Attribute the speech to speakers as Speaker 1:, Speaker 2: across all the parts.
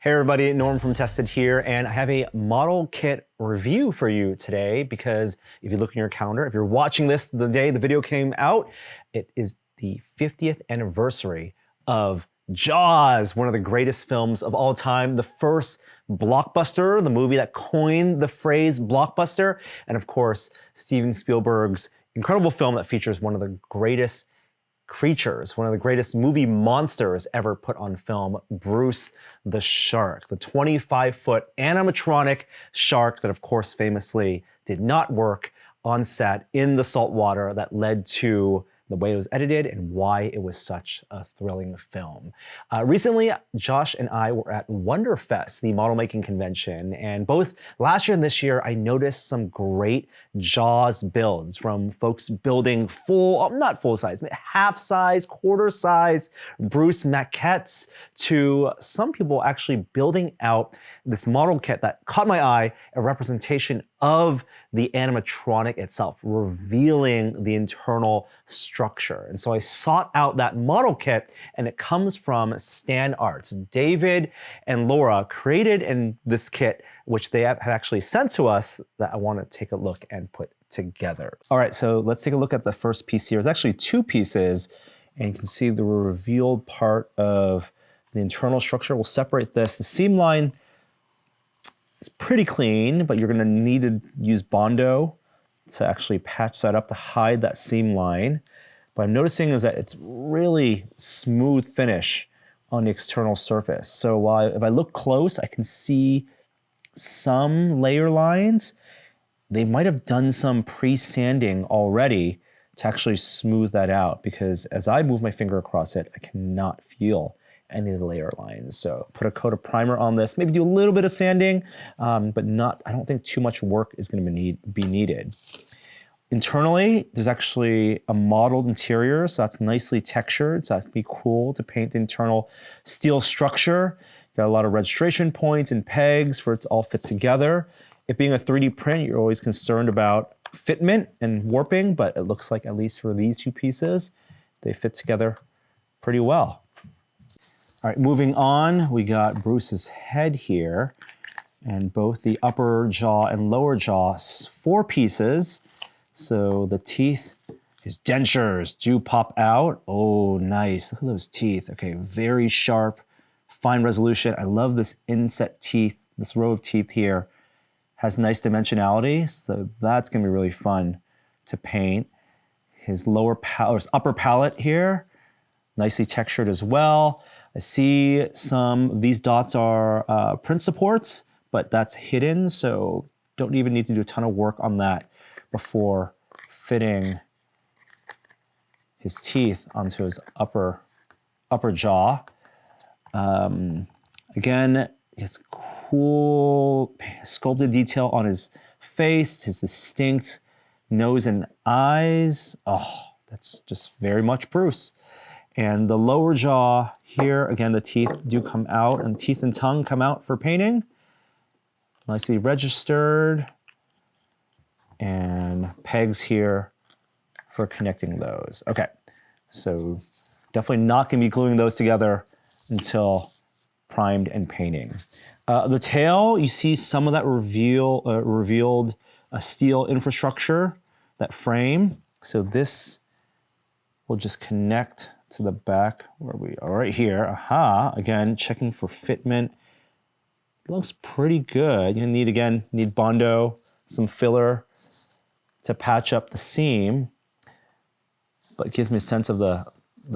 Speaker 1: Hey everybody, Norm from Tested here, and I have a model kit review for you today because if you look in your calendar, if you're watching this the day the video came out, it is the 50th anniversary of Jaws, one of the greatest films of all time, the first blockbuster, the movie that coined the phrase blockbuster, and of course, Steven Spielberg's incredible film that features one of the greatest creatures, one of the greatest movie monsters ever put on film, Bruce the Shark, the 25-foot animatronic shark that of course famously did not work on set in the salt water that led to the way it was edited and why it was such a thrilling film. Recently, Josh and I were at Wonderfest, the model making convention, and both last year and this year, I noticed some great Jaws builds from folks building not full size, half size, quarter size Bruce maquettes to some people actually building out this model kit that caught my eye, a representation of the animatronic itself, revealing the internal structure. And so I sought out that model kit, and it comes from Stannarts. David and Laura created in this kit, which they have actually sent to us, that I want to take a look and put together. All right, so let's take a look at the first piece here. It's actually two pieces, and you can see the revealed part of the internal structure. We'll separate this. The seam line is pretty clean, but you're gonna need to use Bondo to actually patch that up to hide that seam line. What I'm noticing is that it's really smooth finish on the external surface. So if I look close, I can see some layer lines. They might have done some pre-sanding already to actually smooth that out, because as I move my finger across it, I cannot feel any of the layer lines. So put a coat of primer on this, maybe do a little bit of sanding, but I don't think too much work is gonna be needed. Internally, there's actually a modeled interior, so that's nicely textured, so that'd be cool to paint the internal steel structure. Got a lot of registration points and pegs for it to all fit together. It being a 3D print, you're always concerned about fitment and warping, but it looks like, at least for these two pieces, they fit together pretty well. All right, moving on, we got Bruce's head here, and both the upper jaw and lower jaw, 4 pieces. So the teeth, his dentures do pop out. Oh, nice, look at those teeth. Okay, very sharp, fine resolution. I love this inset teeth, this row of teeth here. Has nice dimensionality, so that's gonna be really fun to paint. His upper palate here, nicely textured as well. I see these dots are print supports, but that's hidden, so don't even need to do a ton of work on that before fitting his teeth onto his upper jaw. Again, it's cool sculpted detail on his face, his distinct nose and eyes. Oh, that's just very much Bruce. And the lower jaw here, again, the teeth do come out, and teeth and tongue come out for painting. Nicely registered. And pegs here for connecting those. Okay, so definitely not gonna be gluing those together until primed and painting. The tail, you see some of that revealed steel infrastructure, that frame. So this will just connect to the back where we are right here. Aha, again, checking for fitment. Looks pretty good. You need Bondo, some filler to patch up the seam, but it gives me a sense of the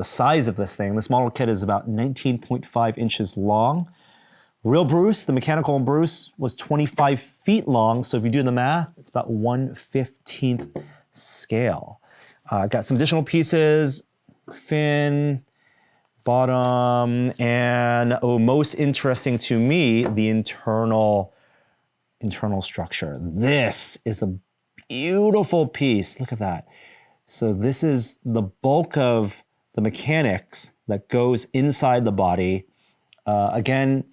Speaker 1: size of this thing. This model kit is about 19.5 inches long. Real Bruce, the mechanical Bruce, was 25 feet long, so if you do the math, it's about 1/15 scale. Got some additional pieces, fin, bottom, and most interesting to me, the internal structure. This is a beautiful piece, look at that. So this is the bulk of the mechanics that goes inside the body. Again,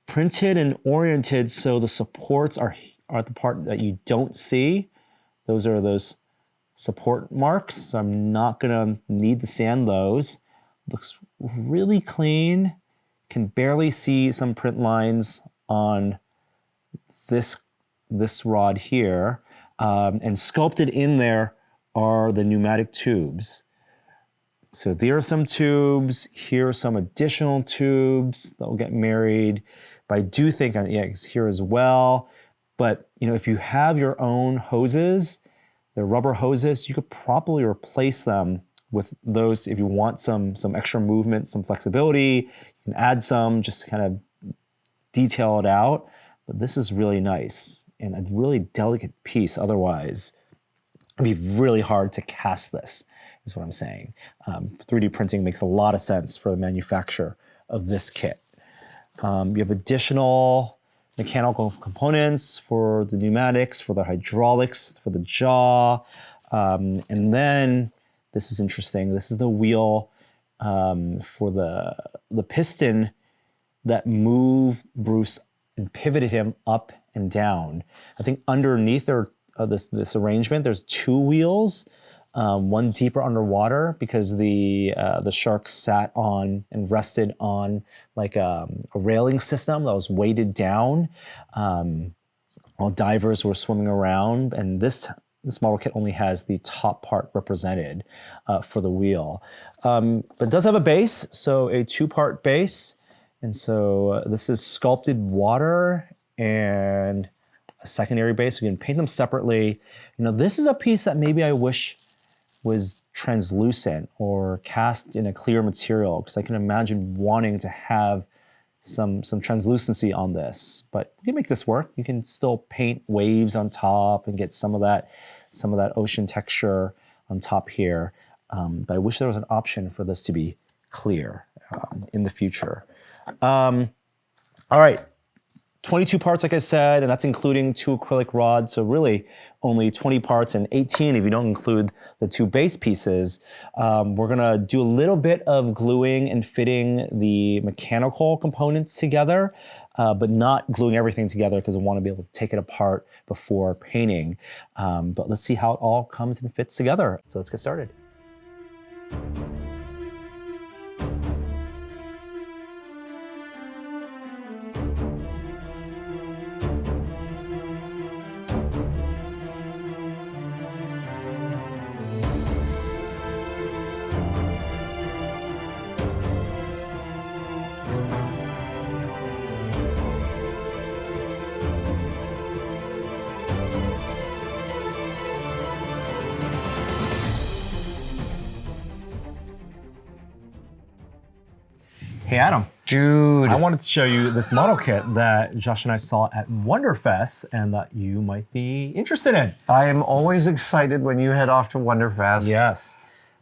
Speaker 1: printed and oriented so the supports are the part that you don't see. Those are those support marks, so I'm not gonna need to sand those. Looks really clean. Can barely see some print lines on this rod here, and sculpted in there are the pneumatic tubes. So there are some tubes, here are some additional tubes that will get married, but I do think, yeah, it's here as well. But you know, if you have your own hoses, the rubber hoses, you could probably replace them with those if you want some extra movement, some flexibility. You can add some, just to kind of detail it out. But this is really nice and a really delicate piece. Otherwise, it'd be really hard to cast this, is what I'm saying. 3D printing makes a lot of sense for the manufacture of this kit. You have additional mechanical components for the pneumatics, for the hydraulics, for the jaw. And then, this is interesting, this is the wheel for the piston that moved Bruce and pivoted him up and down. I think underneath this arrangement, there's 2 wheels, one deeper underwater because the shark sat on and rested on like a railing system that was weighted down while divers were swimming around. And this model kit only has the top part represented for the wheel. But it does have a base, so a 2-part base. And so this is sculpted water and a secondary base. We can paint them separately. You know, this is a piece that maybe I wish was translucent or cast in a clear material, because I can imagine wanting to have some translucency on this. But you can make this work. You can still paint waves on top and get some of that ocean texture on top here. But I wish there was an option for this to be clear in the future. All right, 22 parts, like I said, and that's including 2 acrylic rods. So really only 20 parts and 18 if you don't include the 2 base pieces. We're gonna do a little bit of gluing and fitting the mechanical components together, but not gluing everything together because I want to be able to take it apart before painting. But let's see how it all comes and fits together. So let's get started. Hey Adam.
Speaker 2: Dude.
Speaker 1: I wanted to show you this model kit that Josh and I saw at Wonderfest and that you might be interested in.
Speaker 2: I am always excited when you head off to Wonderfest.
Speaker 1: Yes.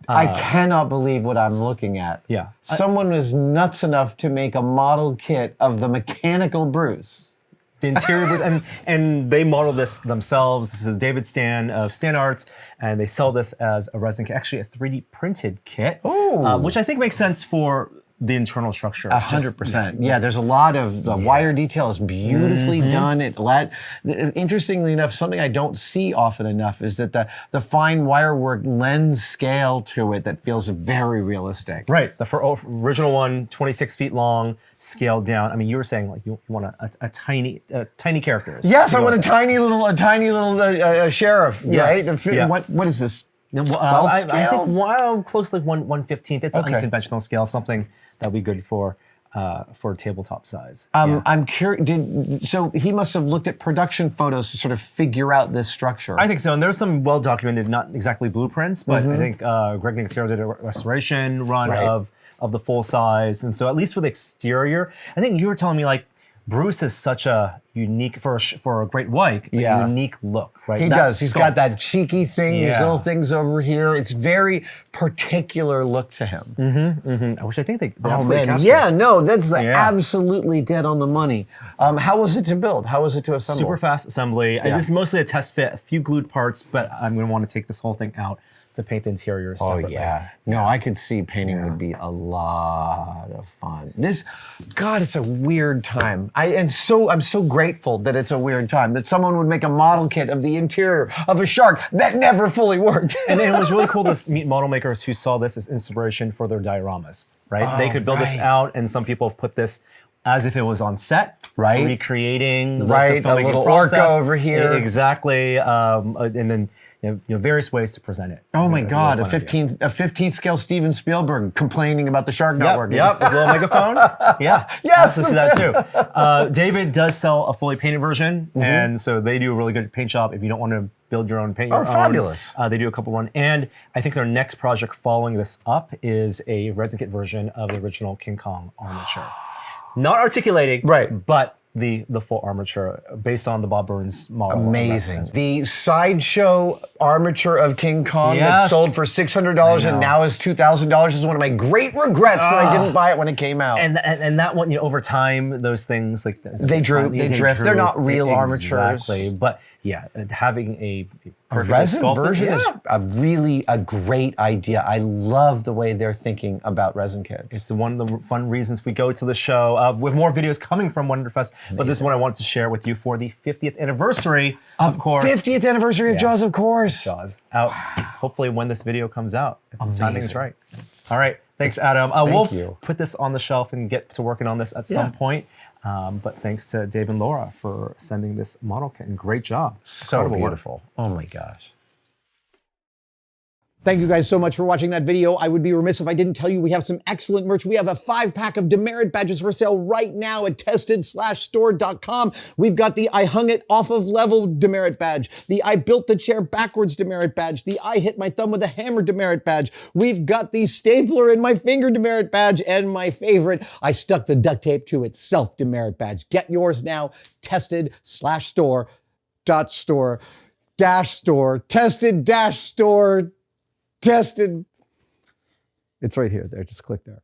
Speaker 2: I cannot believe what I'm looking at.
Speaker 1: Yeah.
Speaker 2: Someone was nuts enough to make a model kit of the mechanical Bruce.
Speaker 1: The interior, and they model this themselves. This is David Stan of Stannarts, and they sell this as a resin kit, actually a 3D printed kit, which I think makes sense for the internal structure.
Speaker 2: 100%. Yeah, there's a lot of the wire detail is beautifully done. Interestingly enough, something I don't see often enough is that the fine wire work lends scale to it that feels very realistic.
Speaker 1: Right. The original one, 26 feet long, scaled down. I mean, you were saying like you want a tiny characters.
Speaker 2: Yes, I want a tiny little sheriff.
Speaker 1: Yes.
Speaker 2: Right?
Speaker 1: Yeah.
Speaker 2: What is this?
Speaker 1: I think close to like 1/15. It's an unconventional scale, something that would be good for tabletop size.
Speaker 2: I'm curious. So he must have looked at production photos to sort of figure out this structure.
Speaker 1: I think so, and there's some well-documented, not exactly blueprints, but I think Greg Nicotero did a restoration run of the full size, and so at least for the exterior, I think you were telling me like Bruce is such a unique, for a great white, a unique look, right?
Speaker 2: He does. He's got that cheeky thing, these little things over here. It's very particular look to him.
Speaker 1: Which I think they
Speaker 2: oh
Speaker 1: absolutely
Speaker 2: man,
Speaker 1: captured.
Speaker 2: yeah, no, that's absolutely dead on the money. How was it to build? How was it to assemble?
Speaker 1: Super fast assembly. This is mostly a test fit, a few glued parts, but I'm going to want to take this whole thing out to paint the interior
Speaker 2: Oh
Speaker 1: separately.
Speaker 2: yeah. No, I could see painting would be a lot of fun. God, it's a weird time. I'm so grateful that it's a weird time, that someone would make a model kit of the interior of a shark that never fully worked.
Speaker 1: And it was really cool to meet model makers who saw this as inspiration for their dioramas, right? They could build this out, and some people have put this as if it was on set,
Speaker 2: right?
Speaker 1: Recreating the
Speaker 2: a
Speaker 1: filmmaking
Speaker 2: little
Speaker 1: process.
Speaker 2: orca over here.
Speaker 1: Exactly, and then various ways to present it.
Speaker 2: Oh my God, a 15th scale Steven Spielberg complaining about the shark not working.
Speaker 1: Yep, a little megaphone. Yeah,
Speaker 2: yes,
Speaker 1: let's do that too. David does sell a fully painted version, and so they do a really good paint job. If you don't want to build your own, paint your own.
Speaker 2: Fabulous.
Speaker 1: They do a couple one, and I think their next project following this up is a resin kit version of the original King Kong armature. Not articulating,
Speaker 2: right,
Speaker 1: but the full armature based on the Bob Burns model.
Speaker 2: Amazing. The sideshow armature of King Kong that sold for $600 and now is $2,000 is one of my great regrets that I didn't buy it when it came out.
Speaker 1: And that one, over time, those things like
Speaker 2: they drift. They're not real armatures.
Speaker 1: Exactly. But yeah, having a
Speaker 2: resin version is a great idea. I love the way they're thinking about resin kits.
Speaker 1: It's one of the fun reasons we go to the show with more videos coming from Wonderfest. Amazing. But this is what I wanted to share with you for the 50th anniversary, of course.
Speaker 2: 50th anniversary of Jaws, of course.
Speaker 1: Jaws out. Hopefully when this video comes out, if the timing is right. All right. Thanks, Adam.
Speaker 2: Thank you.
Speaker 1: Put this on the shelf and get to working on this at some point. But thanks to Dave and Laura for sending this model kit, and great job.
Speaker 2: So
Speaker 1: Incredible
Speaker 2: beautiful.
Speaker 1: Work.
Speaker 2: Oh my gosh.
Speaker 3: Thank you guys so much for watching that video. I would be remiss if I didn't tell you we have some excellent merch. We have a 5-pack of demerit badges for sale right now at tested/store.com. We've got the I hung it off of level demerit badge, the I built the chair backwards demerit badge, the I hit my thumb with a hammer demerit badge. We've got the stapler in my finger demerit badge, and my favorite, I stuck the duct tape to itself demerit badge. Get yours now, tested/store.store. Tested-store. Tested. It's right here. There. Just click there.